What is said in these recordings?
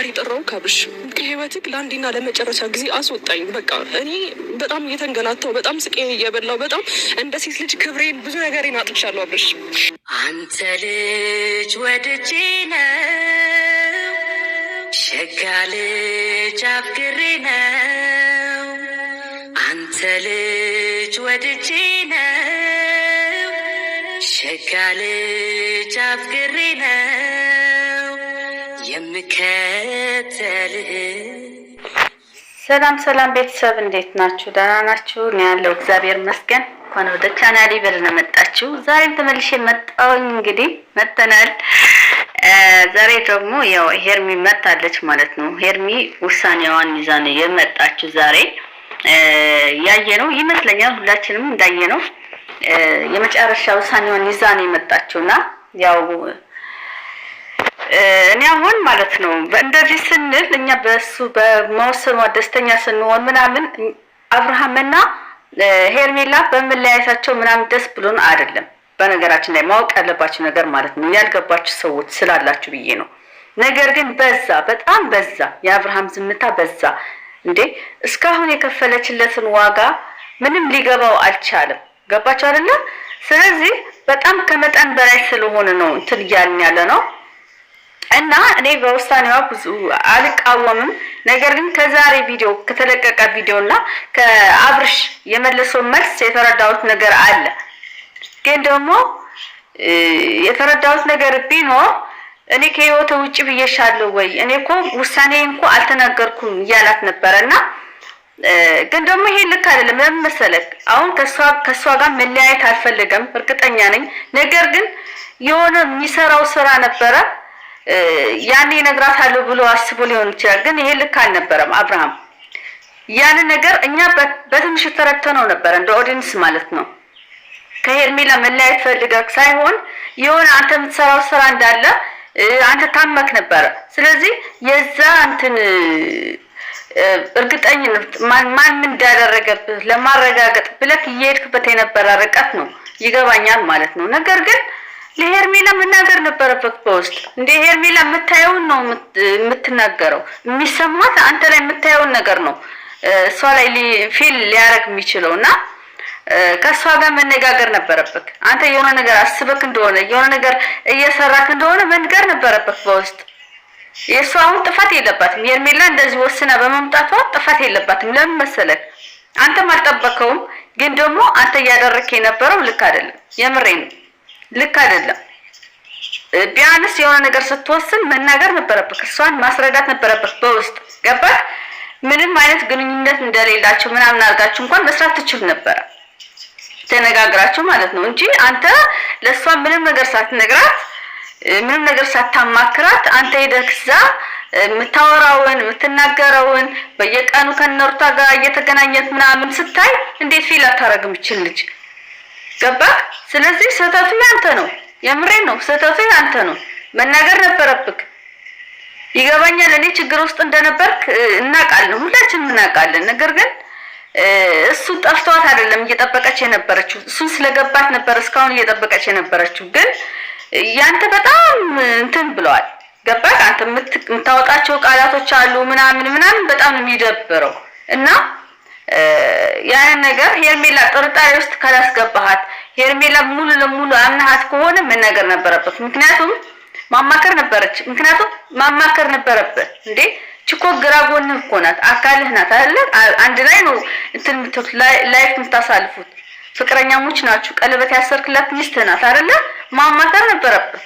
ዛሬ ጠራው ካብሽ ከህይወትክ ለአንዴና ለመጨረሻ ጊዜ አስወጣኝ። በቃ እኔ በጣም እየተንገላታው በጣም ስቄን እየበላው በጣም እንደ ሴት ልጅ ክብሬን ብዙ ነገሬን አጥቻለሁ። አብርሽ አንተ ልጅ ወድጄ ነው ሸጋ ልጅ አፍቅሬ ነው አንተ ልጅ ወድጄ ነው ሸጋ ልጅ አፍቅሬ ነው የምከተልህ። ሰላም ቤተሰብ እንዴት ናችሁ? ደህና ናችሁ? እኔ ያለው እግዚአብሔር ይመስገን። እንኳን ወደ ቻናሌ በደህና መጣችሁ። ዛሬም ተመልሼ መጣሁኝ። እንግዲህ መተናል። ዛሬ ደግሞ ያው ሄርሚ መጣለች ማለት ነው። ሄርሚ ውሳኔዋን ይዛ ነው የመጣችው። ዛሬ ያየነው ይመስለኛል ሁላችንም እንዳየነው የመጨረሻ ውሳኔዋን ይዛ ነው የመጣችውና ያው እኔ አሁን ማለት ነው እንደዚህ ስንል እኛ በሱ በመወሰኗ ደስተኛ ስንሆን ምናምን አብርሃምና ሄርሜላ በመለያየታቸው ምናምን ደስ ብሎን አይደለም። በነገራችን ላይ ማወቅ ያለባችሁ ነገር ማለት ነው ያልገባችሁ ሰዎች ስላላችሁ ብዬ ነው። ነገር ግን በጣም በዛ፣ የአብርሃም ዝምታ በዛ። እንዴ እስካሁን የከፈለችለትን ዋጋ ምንም ሊገባው አልቻለም። ገባችሁ አይደለ? ስለዚህ በጣም ከመጠን በላይ ስለሆነ ነው እንትን እያልን ያለ ነው። እና እኔ በውሳኔዋ ብዙ አልቃወምም። ነገር ግን ከዛሬ ቪዲዮ ከተለቀቀ ቪዲዮና ከአብርሽ የመለሰው መልስ የተረዳሁት ነገር አለ። ግን ደግሞ የተረዳሁት ነገር ቢኖር እኔ ከህይወቴ ውጪ ብዬሻለሁ ወይ እኔ እኮ ውሳኔዬን እኮ አልተናገርኩም እያላት ነበረና ግን ደግሞ ይሄ ልክ አይደለም። ለምን መሰለክ? አሁን ከሷ ጋር መለያየት አልፈልግም እርግጠኛ ነኝ። ነገር ግን የሆነ የሚሰራው ስራ ነበረ ያኔ እነግራታለሁ ብሎ አስቦ ሊሆን ይችላል። ግን ይሄ ልክ አልነበረም። አብርሃም ያን ነገር እኛ በትንሽ ተረድተነው ነበር እንደ ኦዲየንስ ማለት ነው። ከሄርሜላ መለያየት ፈልገህ ሳይሆን የሆነ አንተ የምትሰራው ስራ እንዳለ አንተ ታመክ ነበር። ስለዚህ የዛ እንትን እርግጠኝነት ማን እንዳደረገብህ ለማረጋገጥ ብለህ እየሄድክበት የነበረ ርቀት ነው ይገባኛል ማለት ነው። ነገር ግን ለሄርሜላ መናገር ነበረበት በውስጥ። እንደ ሄርሜላ የምታየውን ነው የምትናገረው። የሚሰማት አንተ ላይ የምታየውን ነገር ነው እሷ ላይ ፊል ሊያረግ የሚችለውና ከሷ ጋር መነጋገር ነበረበት። አንተ የሆነ ነገር አስበክ እንደሆነ የሆነ ነገር እየሰራክ እንደሆነ መንገር ነበረበት በውስጥ። የሷ አሁን ጥፋት የለባትም። ሄርሜላ እንደዚህ ወስና በመምጣቷ ጥፋት የለባትም። ለምን መሰለክ? አንተም አልጠበቀውም። ግን ደግሞ አንተ እያደረክ የነበረው ልክ አይደለም። የምሬን ነው ልክ አይደለም። ቢያንስ የሆነ ነገር ስትወስን መናገር ነበረበት። እሷን ማስረዳት ነበረበት በውስጥ። ገባህ? ምንም አይነት ግንኙነት እንደሌላችሁ ምናምን አድርጋችሁ እንኳን መስራት ትችሉ ነበር ተነጋግራችሁ ማለት ነው እንጂ አንተ ለሷ ምንም ነገር ሳትነግራት ምንም ነገር ሳታማክራት አንተ ሄደክዛ የምታወራውን የምትናገረውን በየቀኑ ከነርቷ ጋር እየተገናኘት ምናምን ስታይ እንዴት ፊል አታረግም ይችል ልጅ? ገባህ? ስለዚህ ስህተቱ ያንተ ነው። የምሬን ነው። ስህተቱ ያንተ ነው። መናገር ነበረብክ። ይገባኛል። እኔ ችግር ውስጥ እንደነበርክ እናውቃለን፣ ሁላችንም እናውቃለን። ነገር ግን እሱ ጠፍቷት አይደለም እየጠበቀች የነበረችው። እሱን ስለገባት ነበር እስካሁን እየጠበቀች የነበረችው። ግን ያንተ በጣም እንትን ብለዋል። ገባህ? አንተ የምታወጣቸው ቃላቶች አሉ ምናምን በጣም የሚደብረው እና ያን ነገር ሄርሜላ ጥርጣሬ ውስጥ ካላስገባሃት ሄርሜላ ሙሉ ለሙሉ አምናሃት ከሆነ መናገር ነበረበት። ምክንያቱም ማማከር ነበረበት። እንዴ ችኮ ግራ ጎንህ እኮ ናት፣ አካልህ ናት አይደል? አንድ ላይ ነው እንትን ላይፍ የምታሳልፉት። ፍቅረኛሞች ናችሁ። ቀለበት ያሰርክላት ሚስት ናት አይደል? ማማከር ነበረበት።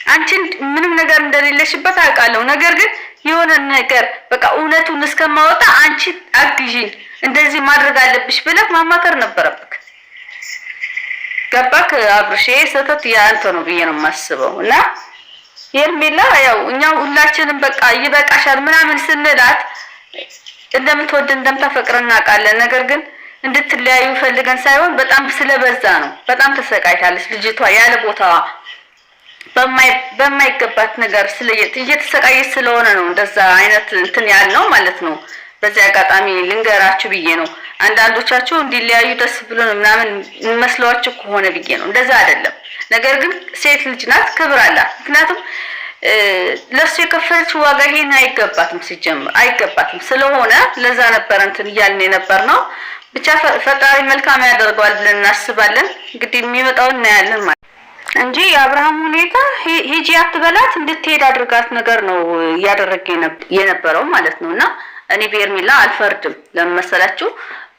አንቺ ምንም ነገር እንደሌለሽበት አውቃለሁ። ነገር ግን የሆነ ነገር በቃ እውነቱን እስከማወጣ አንቺ አግዢኝ እንደዚህ ማድረግ አለብሽ ብለህ ማማከር ነበረብክ። ገባክ? አብርሽ ስህተት ያንተ ነው ብዬ ነው የማስበው። እና ሄርሜላ ያው እኛ ሁላችንም በቃ ይበቃሻል ምናምን ስንላት እንደምትወድ እንደምታፈቅር እናውቃለን። ነገር ግን እንድትለያዩ ፈልገን ሳይሆን በጣም ስለበዛ ነው። በጣም ተሰቃይታለች ልጅቷ ያለ ቦታዋ በማይገባት ነገር እየተሰቃየች ስለሆነ ነው እንደዛ አይነት እንትን ያልነው ማለት ነው። በዚህ አጋጣሚ ልንገራችሁ ብዬ ነው። አንዳንዶቻችሁ እንዲለያዩ ደስ ብሎ ምናምን መስሏችሁ ከሆነ ብዬ ነው። እንደዛ አይደለም። ነገር ግን ሴት ልጅ ናት፣ ክብር አላት። ምክንያቱም ለሱ የከፈለችው ዋጋ ይሄን አይገባትም፣ ሲጀምር አይገባትም። ስለሆነ ለዛ ነበር እንትን እያልን የነበር ነው። ብቻ ፈጣሪ መልካም ያደርገዋል ብለን እናስባለን። እንግዲህ የሚመጣው እናያለን ማለት እንጂ የአብርሃም ሁኔታ ሂጂ አትበላት እንድትሄድ አድርጋት ነገር ነው እያደረገ የነበረው ማለት ነው። እና እኔ በሄርሜላ አልፈርድም። ለምን መሰላችሁ?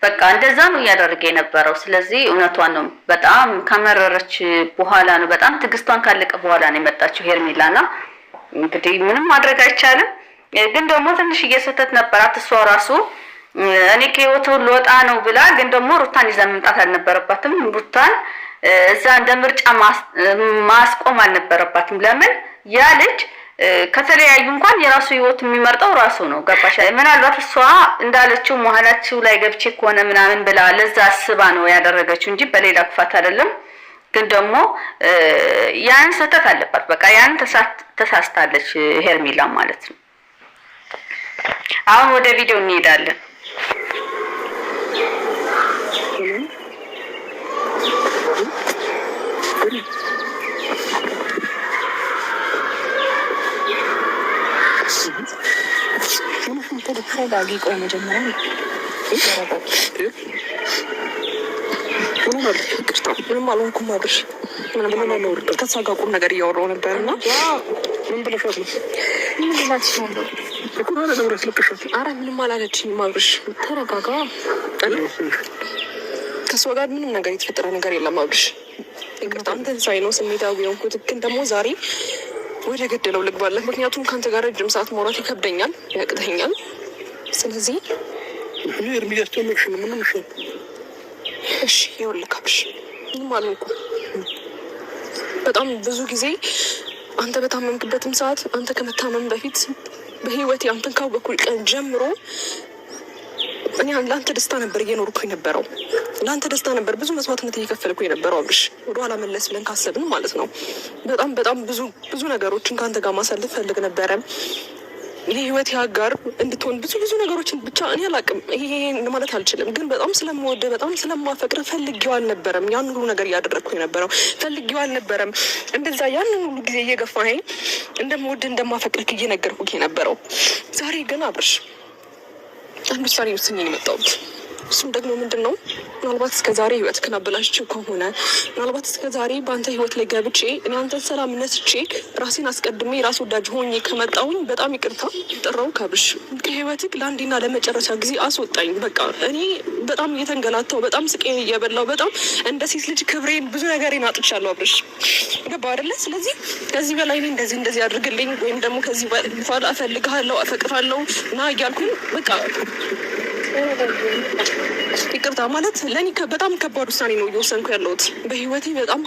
በቃ እንደዛ ነው እያደረገ የነበረው። ስለዚህ እውነቷን ነው። በጣም ከመረረች በኋላ ነው፣ በጣም ትግስቷን ካለቀ በኋላ ነው የመጣችው ሄርሜላና እንግዲህ ምንም ማድረግ አይቻልም። ግን ደግሞ ትንሽ እየሰተት ነበራት እሷ ራሱ። እኔ ከህይወቱ ልወጣ ነው ብላ ግን ደግሞ ሩታን ይዛ መምጣት አልነበረባትም። ሩታን እዛ እንደ ምርጫ ማስቆም አልነበረባትም። ለምን ያ ልጅ ከተለያዩ እንኳን የራሱ ህይወት የሚመርጠው ራሱ ነው። ገባሽ? ምናልባት እሷ እንዳለችው መሀላችሁ ላይ ገብቼ ከሆነ ምናምን ብላ ለዛ አስባ ነው ያደረገችው እንጂ በሌላ ክፋት አይደለም። ግን ደግሞ ያን ስህተት አለባት። በቃ ያን ተሳስታለች ሄርሜላ ማለት ነው። አሁን ወደ ቪዲዮ እንሄዳለን። ተረጋጊ። ቆይ መጀመሪያ ምንም አልሆንኩም። አብርሽ ከእሷ ጋር ቁም ነገር እያወራሁ ነበር እና ምን ብለሻት ነው? ምን ብላት ይሻለሁ? ኧረ ምንም አላለችኝም። አብርሽ ተረጋጋ። ከእሷ ጋር ምንም ነገር የተፈጠረ ነገር የለም። አብርሽ ይቅርታ፣ አንተን ሳይ ነው ስሜታዊ የሆንኩት። ግን ደግሞ ዛሬ ወደ ገደለው ልግባለህ። ምክንያቱም ከአንተ ጋር ረጅም ሰዓት ማውራት ይከብደኛል፣ ያቅተኛል። ስለዚህ እኔ እርምጃ አስጨነቅሽ ነው። ምንም እሺ፣ እሺ ይኸውልህ አብርሽ ምንም አልሆንኩም። በጣም ብዙ ጊዜ አንተ በታመምክበትም ሰዓት፣ አንተ ከመታመም በፊት በህይወቴ አንተን ካወኩኝ ቀን ጀምሮ እኔ ለአንተ ደስታ ነበር እየኖርኩ የነበረው። ለአንተ ደስታ ነበር ብዙ መስዋዕትነት እየከፈልኩ የነበረው። አብርሽ ወደኋላ መለስ ብለን ካሰብን ማለት ነው በጣም ብዙ ነገሮችን ከአንተ ጋር ማሳለፍ ፈልግ ነበረ። የህይወት አጋር እንድትሆን ብዙ ነገሮችን ብቻ እኔ አላቅም። ይሄ ማለት አልችልም፣ ግን በጣም ስለምወደ በጣም ስለማፈቅር ፈልጌው አልነበረም ያን ሁሉ ነገር እያደረግኩ የነበረው። ፈልጌው አልነበረም እንደዛ ያንን ሁሉ ጊዜ እየገፋኸኝ እንደምወድ እንደማፈቅርክ እየነገርኩህ የነበረው። ዛሬ ግን አብርሽ አንድ ውሳኔ ወስኜ ነው የመጣሁት። እሱም ደግሞ ምንድን ነው? ምናልባት እስከ ዛሬ ህይወትህን አበላሽቼው ከሆነ፣ ምናልባት እስከ ዛሬ በአንተ ህይወት ላይ ገብቼ እኔ አንተን ሰላም ነስቼ ራሴን አስቀድሜ ራስ ወዳጅ ሆኜ ከመጣሁኝ በጣም ይቅርታ ጠራው። አብርሽ ከህይወትህ ለአንዴና ለመጨረሻ ጊዜ አስወጣኝ። በቃ እኔ በጣም እየተንገላታው በጣም ስቄን እየበላው በጣም እንደ ሴት ልጅ ክብሬን ብዙ ነገሬን አጥቻለሁ። አብርሽ ገባ አይደለ? ስለዚህ ከዚህ በላይ እኔ እንደዚህ አድርግልኝ ወይም ደግሞ ከዚህ በኋላ እፈልግሃለሁ አፈቅርሃለሁ እና እያልኩኝ በቃ ይቅርታ ማለት ለእኔ በጣም ከባድ ውሳኔ ነው እየወሰንኩ ያለሁት። በህይወቴ በጣም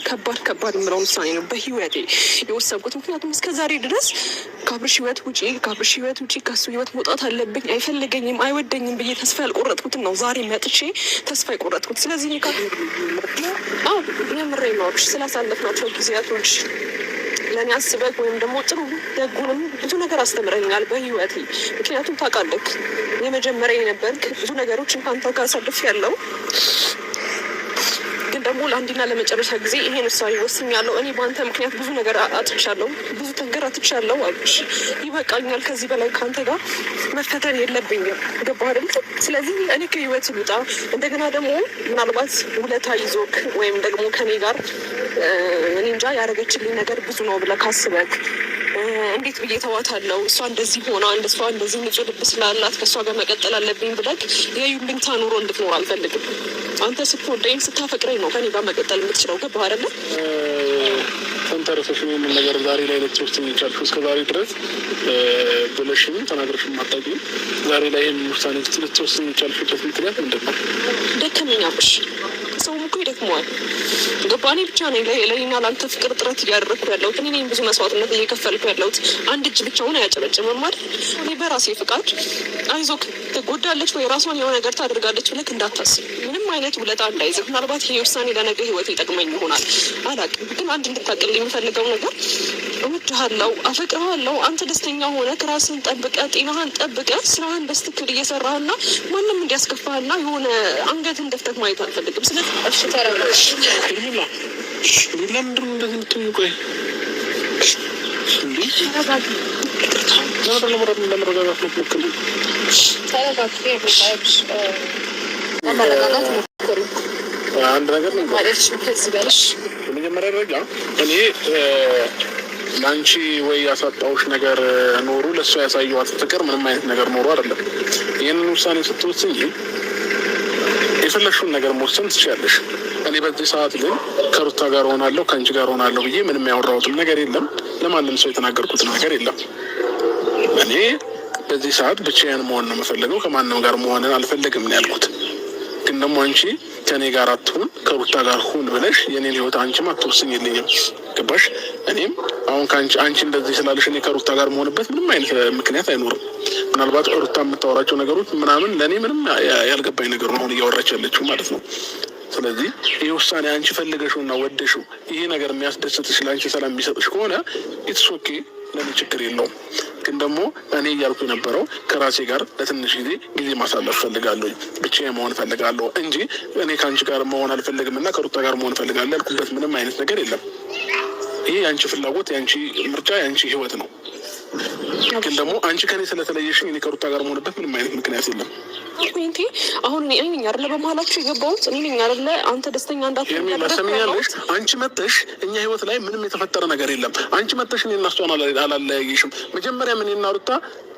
ከባድ የምለውን ውሳኔ ነው በህይወቴ የወሰንኩት። ምክንያቱም እስከ ዛሬ ድረስ ከአብርሽ ህይወት ውጪ ከሱ ህይወት መውጣት አለብኝ፣ አይፈልገኝም፣ አይወደኝም ብዬ ተስፋ ያልቆረጥኩትን ነው ዛሬ መጥቼ ተስፋ የቆረጥኩት። ስለዚህ የምሬ ነው ስላሳለፍናቸው ጊዜያቶች ለእኔ አስበህ ወይም ደግሞ ጥሩ ደጉንም ብዙ ነገር አስተምረኛል በህይወቴ። ምክንያቱም ታውቃለህ የመጀመሪያ የነበርክ ብዙ ነገሮችን ከአንተ ጋር አሳልፍ ያለው ግን ደግሞ ለአንዴና ለመጨረሻ ጊዜ ይሄን ውሳኔ ወስኛለሁ። እኔ በአንተ ምክንያት ብዙ ነገር አጥቻለሁ፣ ብዙ ተንከራትቻለሁ። አብርሽ ይበቃኛል። ከዚህ በላይ ከአንተ ጋር መፈተን የለብኝም። ገባህ አይደል? ስለዚህ እኔ ከህይወት ልውጣ። እንደገና ደግሞ ምናልባት ውለታ ይዞክ ወይም ደግሞ ከኔ ጋር እኔ እንጃ ያደረገችልኝ ነገር ብዙ ነው ብለህ ካስበክ እንዴት ብዬ ተዋታለሁ፣ እሷ እንደዚህ ሆና እሷ እንደዚህ ንጹህ ልብ ስላላት ከእሷ ጋር መቀጠል አለብኝ ብለህ የዩልኝታ ኑሮ እንድትኖር አልፈልግም። አንተ ስትወደኝ ስታፈቅረኝ ነው ከኔ ጋር መቀጠል የምትችለው። ገባህ አይደለ? ተንተረሰሽ ምን ነገር ዛሬ ላይ ልትወስኝ ይቻልሽ? እስከ ዛሬ ድረስ ብለሽም ተናግረሽም አታውቂም። ዛሬ ላይ ይህን ውሳኔ ልትወስኝ ይቻልሽበት ምክንያት ምንድን ነው? ደከመኝ አብርሽ። ሰውም እኮ ይደክመዋል። ገባህ? እኔ ብቻ ነኝ ለእኔና ለአንተ ፍቅር ጥረት እያደረግኩ ያለሁት። እኔ ነኝ ብዙ መስዋዕትነት እየከፈልኩ ያለሁት። አንድ እጅ ብቻውን አያጨበጭብም አይደል? እኔ በራሴ ፍቃድ አይዞክ ትጎዳለች ወይ ራሷን የሆነ ነገር ታደርጋለች ብለህ እንዳታስብ። ምንም አይነት ውለታ እንዳይዝህ። ምናልባት ይሄ ውሳኔ ለነገ ህይወት ይጠቅመኝ ይሆናል አላውቅም። ግን አንድ እንድታቅልኝ የምፈልገው ነገር እወድሃለሁ፣ አፈቅርሃለሁ። አንተ ደስተኛ ሆነ ራስህን ጠብቀህ ጤናህን ጠብቀህ ስራህን በስትክክል እየሰራህና ማንም እንዲያስከፋህና የሆነ አንገትን ደፍተህ ማየት አልፈልግም። ስለዚህ እሺ ተረጋግሽ። ለምንድን ነው እንደዚህ የምትሆኚው? ቆይ ለመረጋጋት ሞክሩ። አንድ ነገር ነው በመጀመሪያ ደረጃ እኔ ለአንቺ ወይ ያሳጣውሽ ነገር ኖሩ ለእሷ ያሳየዋት ፍቅር ምንም አይነት ነገር ኖሩ አይደለም። ይህንን ውሳኔ ስትወስኝ የፈለግሽውን ነገር መወሰን ትችያለሽ። እኔ በዚህ ሰዓት ግን ከሩታ ጋር ሆናለሁ ከአንቺ ጋር ሆናለሁ ብዬ ምንም ያወራሁትም ነገር የለም። ለማንም ሰው የተናገርኩትም ነገር የለም። እኔ በዚህ ሰዓት ብቻዬን መሆን ነው የምፈልገው፣ ከማንም ጋር መሆንን አልፈልግም ነው ያልኩት። ግን ደግሞ አንቺ ከኔ ጋር አትሁን ከሩታ ጋር ሁን ብለሽ የኔን ህይወት አንቺም አትወስኝልኝም። ገባሽ? እኔም አሁን አንቺ እንደዚህ ስላለሽ እኔ ከሩታ ጋር መሆንበት ምንም አይነት ምክንያት አይኖርም። ምናልባት ሩታ የምታወራቸው ነገሮች ምናምን ለእኔ ምንም ያልገባኝ ነገር ነው አሁን እያወራች ያለችው ማለት ነው። ስለዚህ ይህ ውሳኔ አንቺ ፈልገሽው እና ወደሽው ይሄ ነገር የሚያስደስትሽ ለአንቺ ሰላም የሚሰጥሽ ከሆነ ኢትስ ኦኬ፣ ለእኔ ችግር የለውም። ግን ደግሞ እኔ እያልኩ የነበረው ከራሴ ጋር ለትንሽ ጊዜ ማሳለፍ ፈልጋለሁ፣ ብቻዬን መሆን ፈልጋለሁ እንጂ እኔ ከአንቺ ጋር መሆን አልፈልግም እና ከሩታ ጋር መሆን ፈልጋለሁ ያልኩበት ምንም አይነት ነገር የለም። ይሄ የአንቺ ፍላጎት፣ የአንቺ ምርጫ፣ የአንቺ ህይወት ነው። ግን ደግሞ አንቺ ከኔ ስለተለየሽኝ እኔ ከሩታ ጋር መሆንበት ምንም አይነት ምክንያት የለም። እንዴ አሁን እኔ ነኝ አይደለ በመሀላችሁ የገባሁት? እኔ ነኝ አይደለ አንተ ደስተኛ እንዳትሆን ያደረግኩት? አንቺ መተሽ እኛ ህይወት ላይ ምንም የተፈጠረ ነገር የለም። አንቺ መተሽ እኔ እና እሷን አላለያየሽም። መጀመሪያ ምን እና ሩታ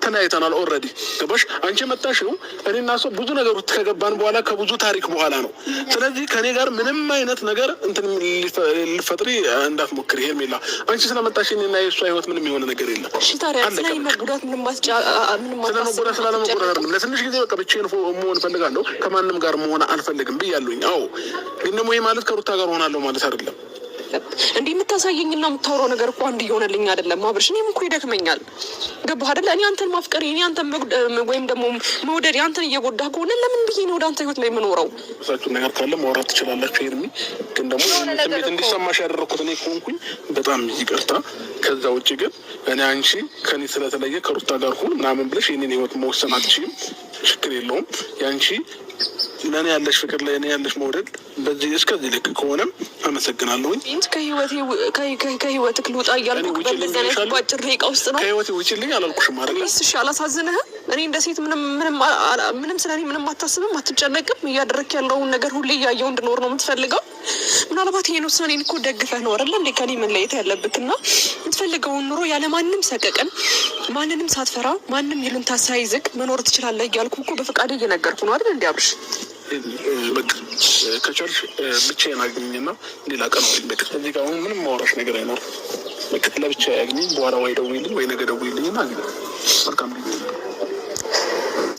ተለያይተናል ኦልሬዲ። ገባሽ? አንቺ መጣሽው እኔ እና እሷ ብዙ ነገር ውስጥ ከገባን በኋላ ከብዙ ታሪክ በኋላ ነው። ስለዚህ ከኔ ጋር ምንም አይነት ነገር እንትን ልፈጥሪ እንዳትሞክሪ ሄርሜላ። አንቺ ስለመጣሽ እኔ እና የእሷ ህይወት ምንም የሆነ ነገር የለም። እሺ ታዲያ ስለመጉዳት ምንም ስለመጎዳት ስላለመጎዳት ለትንሽ ጊዜ በቃ ብቻዬን መሆን እፈልጋለሁ፣ ከማንም ጋር መሆን አልፈልግም ብያለሁኝ። አዎ፣ ግን ደግሞ ይሄ ማለት ከሩታ ጋር ሆናለሁ ማለት አይደለም። እንዲህ የምታሳየኝና የምታወራው ነገር እኮ አንድ እየሆነልኝ አይደለም አብርሽ። እኔም እኮ ይደክመኛል። ገባህ አይደለ? እኔ አንተን ማፍቀር እኔ አንተን ወይም ደግሞ መውደድ አንተን እየጎዳህ ከሆነ ለምን ብዬ ነው ወደ አንተ ህይወት ላይ የምኖረው? እሳችሁ ነገር ካለ ማውራት ትችላላችሁ ሄርሚ። ግን ደግሞ ስሜት እንዲሰማሽ ያደረኩት እኔ ከሆንኩኝ በጣም ይቅርታ። ከዛ ውጭ ግን እኔ አንቺ ከኔ ስለተለየ ከሩታ ጋር ሁን ምናምን ብለሽ የኔን ህይወት መወሰን አትችይም። ችግር የለውም። ያንቺ ለእኔ ያለሽ ፍቅር ለእኔ ያለሽ መውደድ በዚህ እስከዚህ ልክ ከሆነም አመሰግናለሁኝ። ከህይወትህ ልውጣ እያልኩ በእንደዚህ አይነት በአጭር ደቂቃ ውስጥ ነው ከህይወቴ ውጪልኝ አላልኩሽም አይደል? እሺ አላሳዝንህም? እኔ እንደ ሴት ምንም ስለ እኔ ምንም አታስብም፣ አትጨነቅም። እያደረክ ያለውን ነገር ሁሌ እያየው እንድኖር ነው የምትፈልገው። ምናልባት ይሄን ውሳኔን እኮ ደግፈህ ነው አይደል እንዴ ከኔ መለየት ያለብክና የምትፈልገውን ኑሮ ያለማንም ሰቀቀን ማንንም ሳትፈራ ማንም ይሉንታ ሳይዝግ መኖር ትችላለህ እያልኩ እኮ በፈቃድ እየነገርኩ ነው አይደል እንዴ አብርሽ? በቃ ከቻልሽ ብቻዬን አግኝኝና ሌላ ቀን ወይ በቃ እዚህ ጋር አሁን ምንም ማውራሽ ነገር አይኖርም። በቃ ለብቻዬ አግኝኝ፣ በኋላ ወይ ደውይልኝ ወይ ነገ ደውይልኝና አግኝ። መልካም